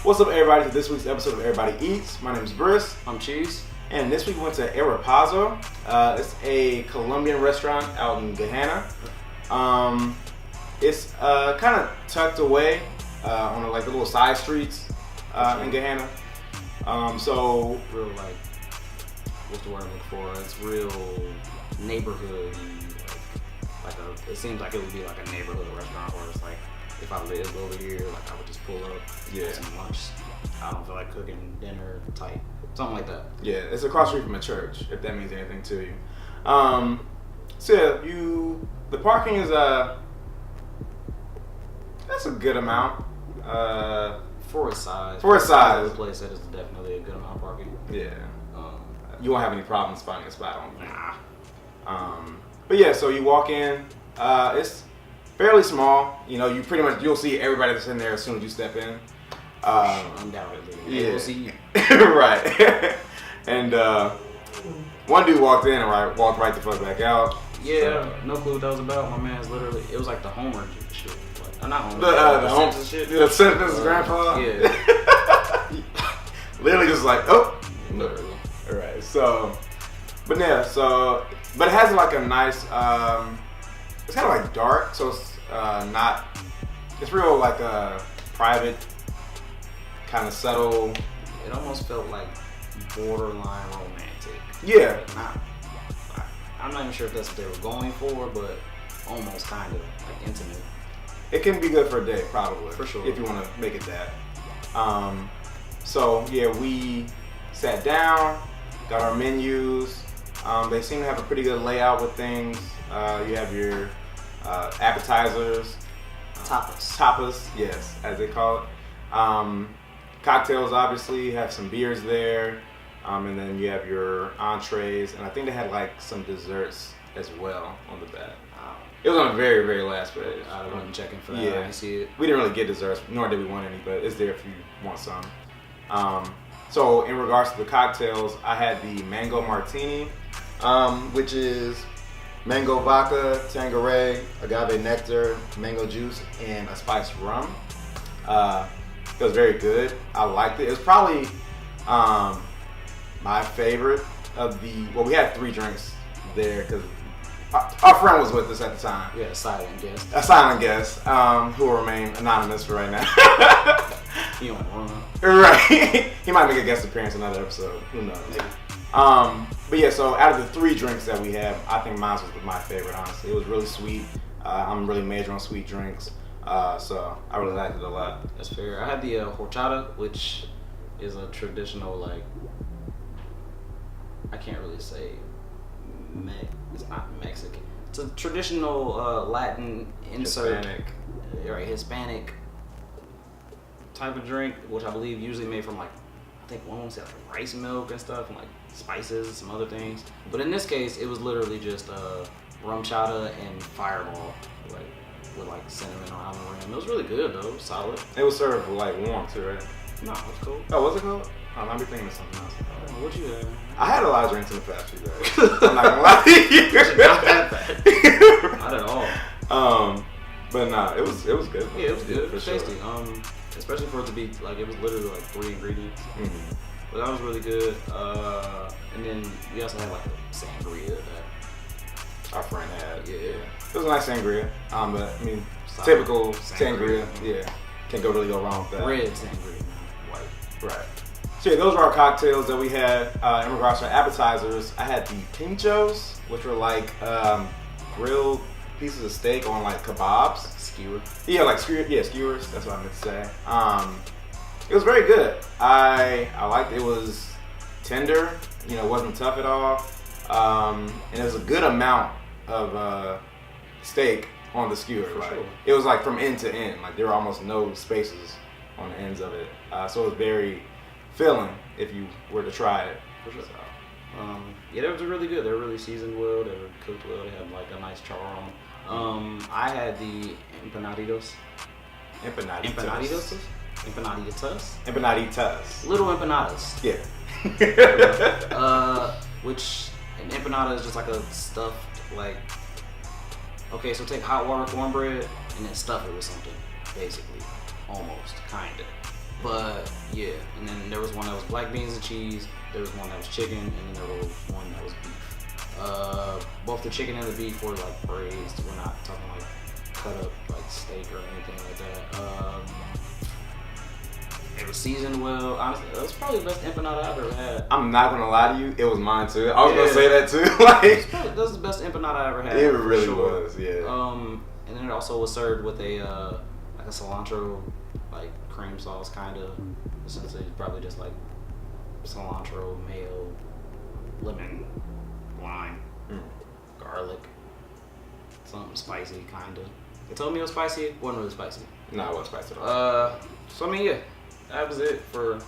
What's up, everybody, to this week's episode of Everybody Eats. My name is Briss. I'm Cheese. And this week we went to Arepazo. It's a Colombian restaurant out in Gahanna. It's kind of tucked away on like the little side streets in Gahanna. So real like, what's the word I'm looking for? It's real neighborhood. It seems like it would be like a neighborhood restaurant where it's like, if I lived over here, like I would just pull up, get some lunch. I don't feel like cooking dinner type, something like that. Yeah, it's across the street from a church, if that means anything to you. So the parking is that's a good amount. For its size. The place, that is definitely a good amount of parking. Yeah. You won't have any problems finding a spot on there. Nah. But yeah, so you walk in. It's fairly small. You know, you'll see everybody that's in there as soon as you step in. Undoubtedly. Yeah. We'll see. Right. And one dude walked in and walked right the fuck back out. Yeah, no clue what that was about. My man's literally, it was like the Homer shit. Like, not Homer. The Simpsons shit. The Simpsons grandpa. Yeah. Literally just like, oh. Literally. Alright, but it has like a nice, it's kind of like dark, so it's it's real like a private, kind of subtle. It almost felt like borderline romantic. Yeah. I'm not even sure if that's what they were going for, but almost kind of like intimate. It can be good for a day, probably. For sure. If you want to make it that. So yeah, we sat down, got our menus. They seem to have a pretty good layout with things. You have your appetizers. Tapas, yes, as they call it. Cocktails, obviously. You have some beers there. And then you have your entrees. And I think they had like some desserts as well on the back. It was on the very, very last page. I wasn't checking for that. Yeah. I didn't see it. We didn't really get desserts, nor did we want any, but it's there if you want some. So in regards to the cocktails, I had the mango martini, which is mango vodka, Tanqueray, agave nectar, mango juice, and a spiced rum. It was very good. I liked it. It was probably my favorite of the. Well, we had 3 drinks there because our friend was with us at the time. Yeah, a silent guest. A silent guest who will remain anonymous for right now. He don't run. Right. He might make a guest appearance in another episode. Who knows? Maybe. But yeah, so out of the 3 drinks that we had, I think mine was my favorite, honestly. It was really sweet. I'm really major on sweet drinks. So I really liked it a lot. That's fair. I had the horchata, which is a traditional, like, I can't really say it's not Mexican. It's a traditional Latin insert. Hispanic type of drink, which I believe usually made from like, I think one said like rice milk and stuff, and like spices and some other things. But in this case, it was literally just rum chata and Fireball, like with like cinnamon around the rim. It was really good though, solid. It was served like warm too, right? No, it was cool. Oh, was it cold? I might be thinking of something else. What you had? I had a lot of drinks in the past few days. I'm not gonna lie to you. Not that bad. Not at all. But nah, it was good. Yeah, it was good. It was sure. tasty. Especially for it to be like, it was literally like 3 ingredients. Mm-hmm. But that was really good. And then we also had like a sangria that Our friend had. Yeah. It was a nice sangria. But I mean, Solid. typical sangria. Yeah. Can't really go wrong with that. red sangria, not white. Right. So yeah, those are our cocktails that we had. In regards to our appetizers, I had the pinchos, which were like grilled pieces of steak on like kebabs. Skewer. Yeah, like skewers. That's what I meant to say. It was very good. I liked it. It was tender. You know, it wasn't tough at all. And it was a good amount of steak on the skewer. For sure. It was like from end to end. Like there were almost no spaces on the ends of it. So it was very filling if you were to try it. For sure. Yeah, they were really good. They were really seasoned well. They were cooked well. They had like a nice char on them. I had the empanaditos. Empanaditos. Little empanadas. Yeah. Which an empanada is just like a stuffed, like, okay, so take hot water cornbread and then stuff it with something, basically, almost, kinda. But yeah, and then there was one that was black beans and cheese. There was one that was chicken, and then there was one that was beef. Both the chicken and the beef were like braised. We're not talking like cut up like steak or anything like that. It was seasoned well. Honestly, it was probably the best empanada I've ever had. I'm not gonna lie to you, it was mine too. I was gonna say that too. Like, that was the best empanada I ever had. It really was, yeah. And then it also was served with a like a cilantro like cream sauce kind of. Essentially, probably just like cilantro, mayo, lemon, lime, garlic, something spicy kind of. They told me it was spicy. It wasn't really spicy. No, it wasn't spicy at all. So I mean, yeah, that was it for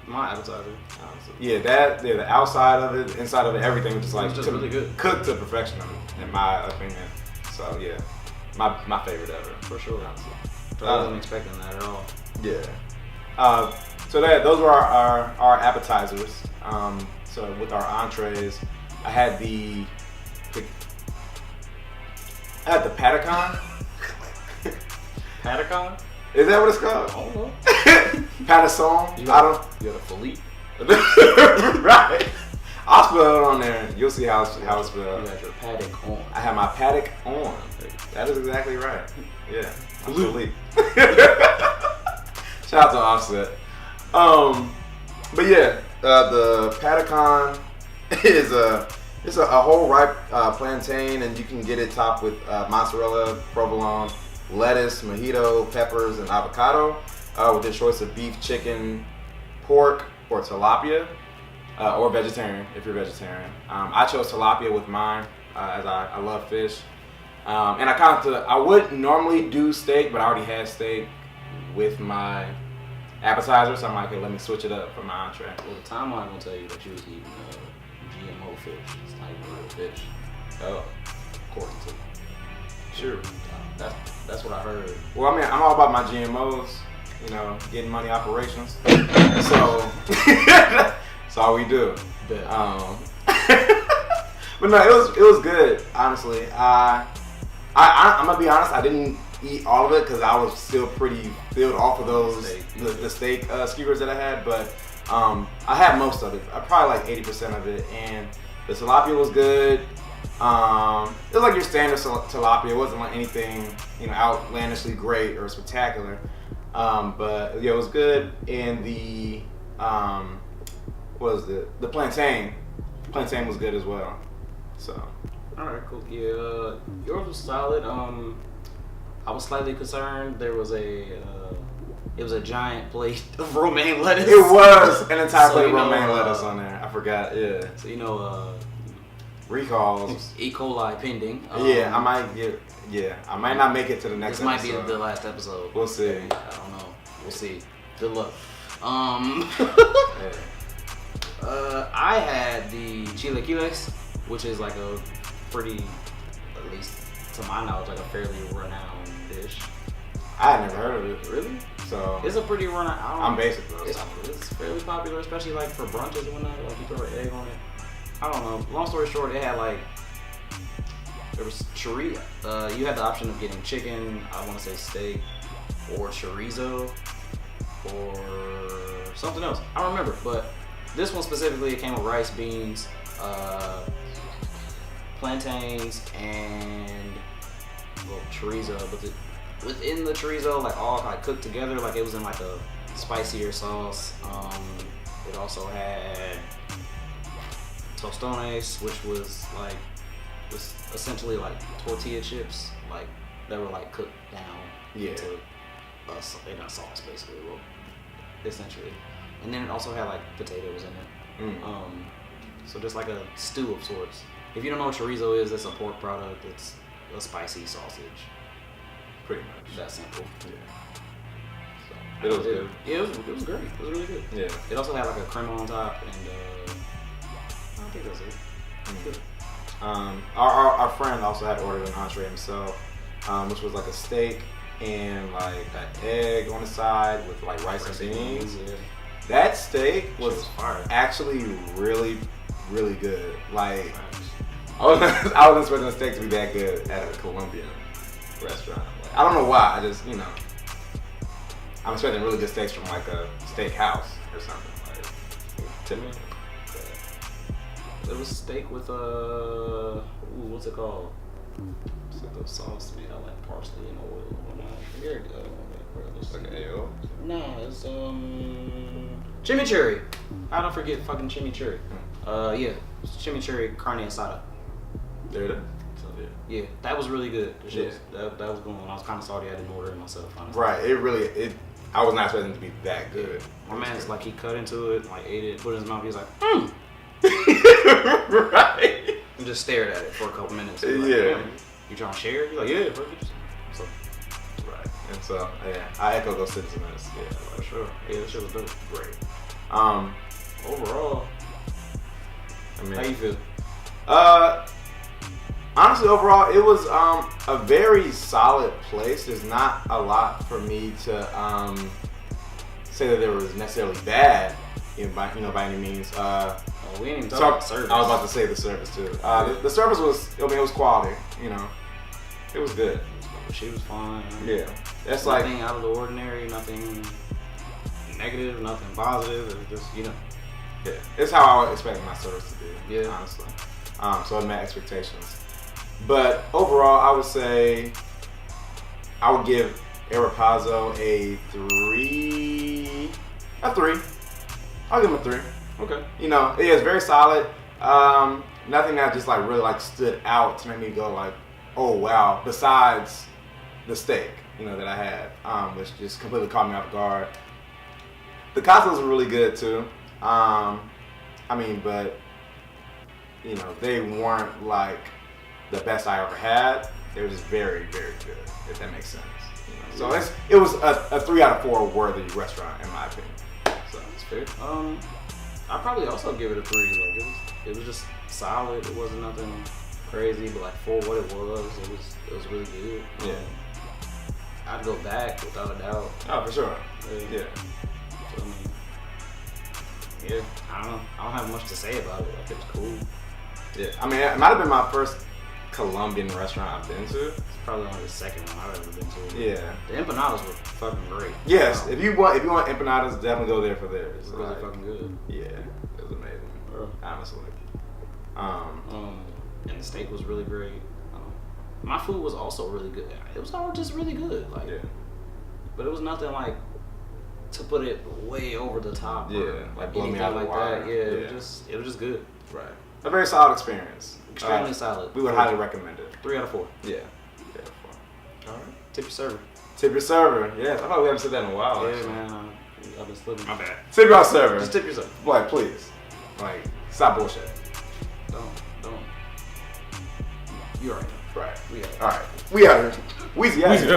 my appetizer. Honestly. Yeah, the outside of it, inside of it, everything was just like really good, cooked to perfection, in my opinion. So yeah, my favorite ever for sure. Honestly, I wasn't expecting that at all. Yeah. So those were our appetizers. So with our entrees, I had the patacon. Patacon? Is that what it's called? I don't know. Patacon? You got a Philippe? Right. I'll spell it on there. You'll see how it's spelled. You got your paddock on. I have my paddock on. That is exactly right. Yeah. Philippe. Shout out to Offset. But yeah, the patacon is it's a whole ripe plantain, and you can get it topped with mozzarella, provolone, lettuce, mojito, peppers, and avocado, with a choice of beef, chicken, pork, or tilapia, or vegetarian if you're vegetarian. I chose tilapia with mine, as I love fish. And I would normally do steak, but I already had steak with my appetizer, so I'm like, okay, let me switch it up for my entree. Well, the timeline will tell you that you was eating GMO fish. It's not even real fish. Oh, According to sure. That's what I heard. Well, I mean, I'm all about my GMOs, getting money operations. So that's all we do. But no, it was good, honestly. I'm gonna be honest, I didn't eat all of it because I was still pretty filled off of the steak skewers that I had, but I had most of it. I probably like 80% of it, and the tilapia was good. It was like your standard tilapia. It wasn't like anything outlandishly great or spectacular, but yeah, it was good. And the the plantain was good as well. So all right, cool. Yeah, yours was solid. I was slightly concerned. There was it was a giant plate of romaine lettuce. It was an entire plate of romaine lettuce on there. I forgot. Yeah. So recalls. E. coli pending. I might not make it to the next. This episode. might be the last episode. We'll see. I don't know. We'll see. Good luck. I had the chilaquiles, which is like a pretty, at least to my knowledge, like a fairly renowned dish. I had never heard of it. Really? So it's a pretty renowned. I'm basic though. It's fairly popular, especially like for brunches and whatnot. Like you throw an egg on it. I don't know. Long story short, it had there was chorizo. You had the option of getting chicken, I want to say steak, or chorizo, or something else. I don't remember, but this one specifically, it came with rice, beans, plantains, and chorizo. But within the chorizo, all cooked together, it was in a spicier sauce. It also had tostones, which was essentially tortilla chips, that were cooked down into in a sauce, basically, essentially. And then it also had potatoes in it. So just like a stew of sorts. If you don't know what chorizo is, it's a pork product. It's a spicy sausage. Pretty much. That simple. Yeah. So, it was good. Yeah, it was great. It was really good. Yeah. It also had a crema on top, and I think that's it. Good. Our friend also had ordered an entree himself, which was a steak and an egg on the side with rice and beans. Yeah. That steak was actually really, really good. I wasn't expecting the steak to be that good at a Colombian restaurant. I don't know why. I just I'm expecting really good steaks from like a steak house or something. Like, to me. It was steak with what's it called? It's like the sauce made out like parsley and oil. Here it goes. Like an AO? No, it's chimichurri. I don't forget fucking chimichurri. Yeah, it's chimichurri carne asada. There it is. So yeah, that was really good. That was going. I was kind of salty I didn't order it myself. Honestly. Right. I was not expecting it to be that good. My man's like he cut into it, like ate it, put it in his mouth. He was like, Right. And just stared at it for a couple minutes. Like, yeah. You trying to share? You're like, yeah, bro. So. Right. And so, yeah, I echo those sentiments. Yeah, for sure. Yeah, that shit was dope. Great. Overall, I mean, how you feel? Honestly, overall, it was a very solid place. There's not a lot for me to say that there was necessarily bad, by any means. We ain't even talking about service. I was about to say the service too. The service was, it was quality. It was good. She was fine. Yeah, that's nothing out of the ordinary, nothing negative, nothing positive. It was just yeah, it's how I would expect my service to be. Yeah, honestly. So it met expectations. But overall, I would say I would give Arepazo a 3. A 3. I'll give him a 3. Okay. It's very solid. Nothing that just like really like stood out to make me go like, oh wow. Besides the steak, that I had, which just completely caught me off guard. The cocktails were really good too. But they weren't like the best I ever had. They were just very, very good, if that makes sense. So it was a 3 out of 4 worthy restaurant in my opinion. So it's fair. I'd probably also give it a 3. Like it was just solid. It wasn't nothing crazy, but like for what it was really good. Yeah. I'd go back without a doubt. Oh, for sure. Yeah. So, yeah, I don't know. I don't have much to say about it. Like, it was cool. Yeah, it might have been my first Colombian restaurant I've been to. It's probably only the second one I've ever been to. Yeah. The empanadas were fucking great. Yes, if you want empanadas, definitely go there for theirs. It's really fucking good. Yeah, it was amazing. Honestly. And the steak was really great. My food was also really good. It was all just really good. Like, yeah. But it was nothing like to put it way over the top. Yeah, or, like blow me out of the water. That. Yeah, it was just good. Right. A very solid experience. Extremely solid. We would highly recommend it. 3 out of 4. Yeah. 3 out of 4. All right. Tip your server. Tip your server. Yes, I thought we haven't said that in a while. Yeah, actually. man. I've been slipping. My bad. Tip your server. Just tip your server. Like, please. Like, stop bullshit. Don't. You already know. Right. We out. All right. We out here. Weezy out here.